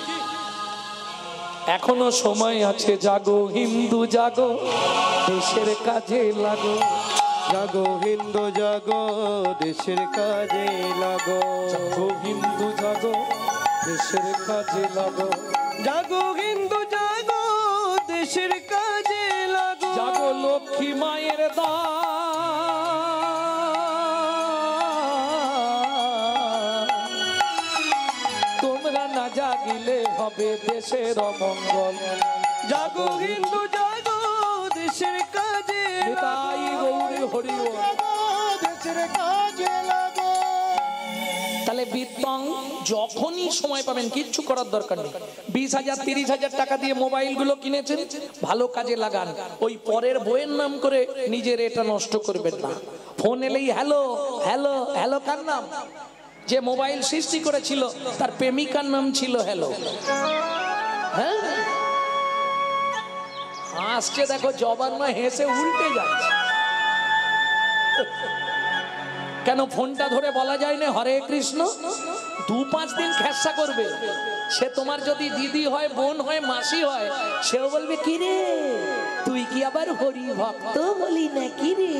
এখনো সময় আছে, জাগো হিন্দু জাগো, দেশের কাজে লাগো। জাগো হিন্দু জাগো, দেশের কাজে লাগো। জাগো হিন্দু জাগো, দেশের কাজে লাগো। জাগো হিন্দু জাগো, দেশের কাজে লাগো। জাগো লক্ষ্মী মায়ের দান, তোমরা না জাগিলে হবে দেশের অমঙ্গল। জাগো হিন্দু জাগো, দেশের কাজে নিতাই গৌরী হরি বল। দেশের কাজে লাগো। তাহলে বিত্তং যখনই সময় পাবেন, কিচ্ছু করার দরকার নেই। 20,000 30,000 টাকা দিয়ে মোবাইল গুলো কিনেছেন, ভালো কাজে লাগান। ওই পরের বইয়ের নাম করে নিজের এটা নষ্ট করবেন না। ফোন এলেই হ্যালো হ্যালো হ্যালো, কার নাম? যে মোবাইল সৃষ্টি করেছিল তার প্রেমিকার নাম ছিল হ্যালো। হ্যাঁ, হাসছে দেখো, জবান মা হেসে উল্টে যাচ্ছে। কেন ফোনটা ধরে বলা যায় না হরে কৃষ্ণ? 2-5 দিন খেসা করবে। সে তোমার যদি দিদি হয়, বোন হয়, মাসি হয়, সেও বলবে কি রে তুই কি আবার হরি ভক্ত বলি না কি রে?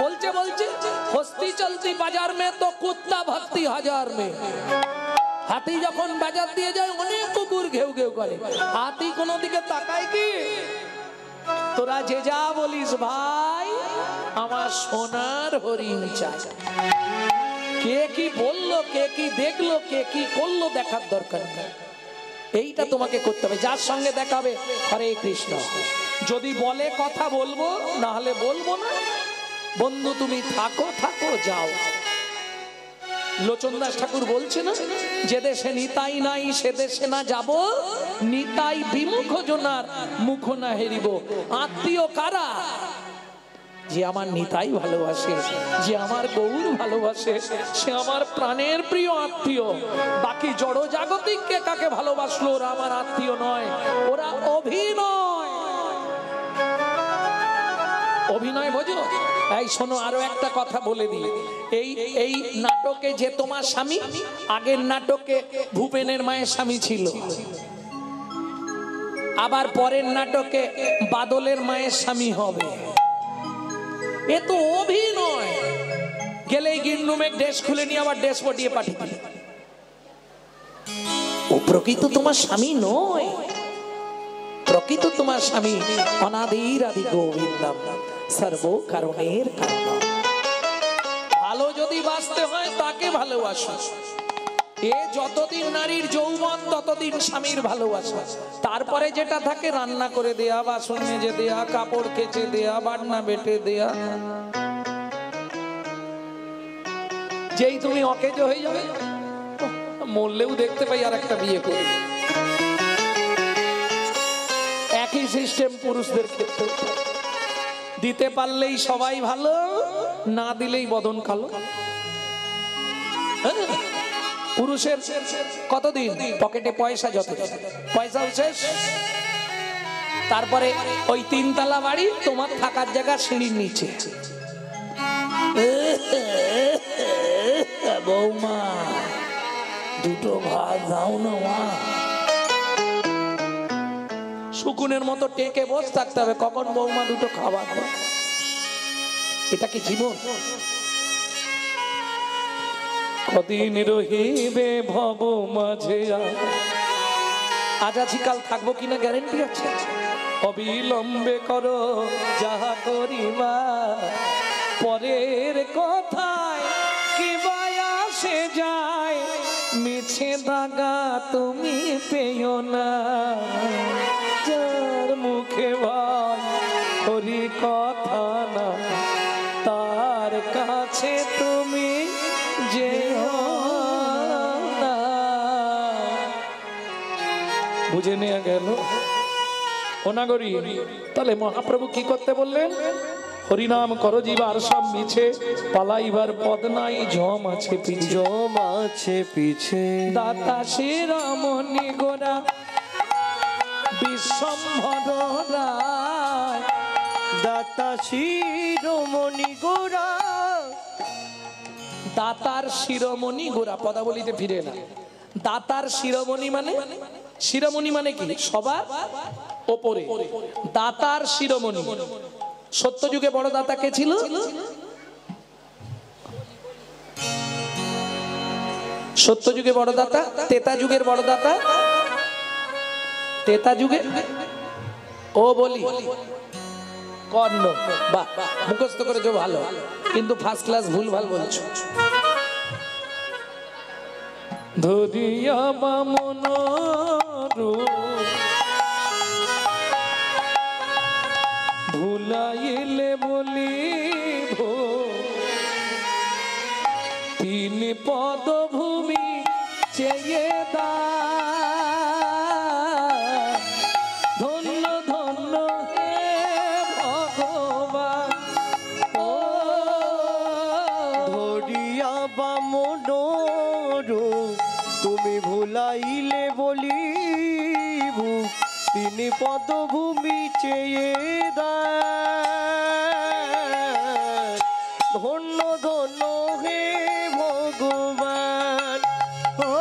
বলছে বলছে হস্তি চলতি বাজার মে তো কুত্তা ভক্তি হাজার মে। হাতি যখন বাজার দিয়ে যায় অনেক কুকুর ঘেউ ঘেউ করে, হাতি কোনো দিকে তাকায় কি? তোরা যে যা বলিস ভাই, আমার সোনার হরিণ চাই। কে কি বললো, কে কি দেখলো, কে কি করলো দেখার দরকার নেই। এইটা তোমাকে করতে হবে। যার সঙ্গে দেখাবে হরে কৃষ্ণ, যদি বলে কথা বলবো, না হলে বলবো না। বন্ধু তুমি থাকো থাকো যাও। লোচন দাস ঠাকুর বলছে না, যে দেশে নিতাই নাই সে দেশে না যাব, নিতাই বিমুখ জনার মুখ না হেরিব। আত্মীয় কারা? যে আমার নিতাই ভালোবাসে, যে আমার গৌর ভালোবাসে, সে আমার প্রাণের প্রিয় আত্মীয়। বাকি জড় জাগতিককে কাকে ভালোবাসলো ওরা আমার আত্মীয় নয়, ওরা অভিনয়। অভিনয় বোঝো? এই শোনো, আরো একটা কথা বলে দিই। এই নাটকে যে তোমার স্বামী, আগের নাটকে ভূপেনের মায়ের স্বামী ছিল, আবার পরের নাটকে বাদলের মায়ের স্বামী হবে। এ তো অভিনয়। গেলেই গিন্নুমে ড্রেস খুলে নিয়ে আবার ড্রেস পটিয়ে পাঠিয়ে দিল। ও প্রকৃত তোমার স্বামী নয়। প্রকৃত তোমার স্বামী অনাদির আদি গোবিন্দম, সর্ব কারণের কারণ। ভালো যদি বাঁচতে হয় তাকে ভালোবাসো। এ যতদিন নারীর যৌবন ততদিন স্বামীর ভালোবাসা। তারপরে যেটা থাকে রান্না করে দেয়া, বাসন মেজে দেয়া, কাপড় কেচে দেয়া, বাটনা বেটে দেয়া। যেই তুমি অকেজ হয়ে যাবে, মরলেও দেখতে পাই আর একটা বিয়ে করে। একই সিস্টেম পুরুষদের ক্ষেত্রে। দিতে পারলেই সবাই ভালো, না দিলেই বদন কালো। পুরুষের কতদিন পকেটে পয়সা, যত পয়সা শেষ। তারপরে ওই 3 তলা বাড়ি, তোমার থাকার জায়গা সিঁড়ির নিচে। বৌমা দুটো ভাত দাও না মা। শুকুনের মতো টেকে বসে থাকতে হবে, কখন বৌমা দুটো খাবার। এটা কি জীবন? কদিন রহিবে ভব মাঝে, আজ আছি কাল থাকবো কিনা গ্যারেন্টি আছে? অবিলম্বে করো যাহা করিবা, পরের কথায় কি আসে যায়, মিছে দাগা তুমি পেও না। যার মুখে ভাই হরি কথা না, তার বুঝে নেওয়া গেল। অনাগরী, তাহলে মহাপ্রভু কি করতে বললেন? হরিনাম করো জীবার সব মিছে, পালাইবার পদ নাই, ঝম আছে পিছে। জম আছে পিছে। দাতা শিরোমণি গোরা বিশ্বম্ভর রায়, দাতা শিরোমণি গোরা। দাতার শিরোমণি গোরা, পদাবলিতে ফিরে না। দাতার শিরোমণি মানে, শিরোমণি মানে কি? সবার ওপরে। দাতার শিরোমণি। সত্যযুগে বড় দাতা কে ছিল? সত্যযুগে বড় দাতা, তেতা যুগের বড় দাতা, তেতা যুগে ও বলি কর্ণ। বাহ, মুখস্থ করেছো ভালো, কিন্তু ফার্স্ট ক্লাস ভুল ভাল বলছো। ধরিয়া বামন ভুলাইলে বলিব, তিন পদভূমি চেয়ে দা, ধন্য ধন্য হে ভগবান। ও ধরিয়া বামনোরু তুমি ভুলাইলে বলিব, তিনি পদভূমি চেয়ে দেন। ধন্য ধন্য হে ভগবান। ও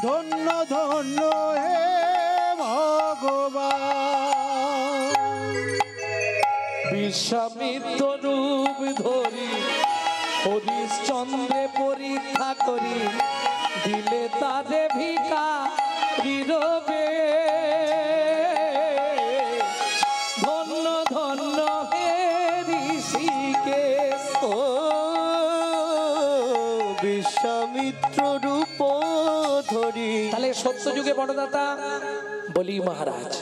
ধন্য ধন্য হে ভগবান। বিশ্বামিত্র রূপ ধরি হরিশ্চন্দ্রে পরীক্ষা করি, দিলে তারে ভিখারি রবে। ধন্য ধন্য হে ঋষিকেশ। ও বিশ্বামিত্র রূপ ধরি। তাহলে সত্যযুগে বড়দাতা বলি মহারাজ।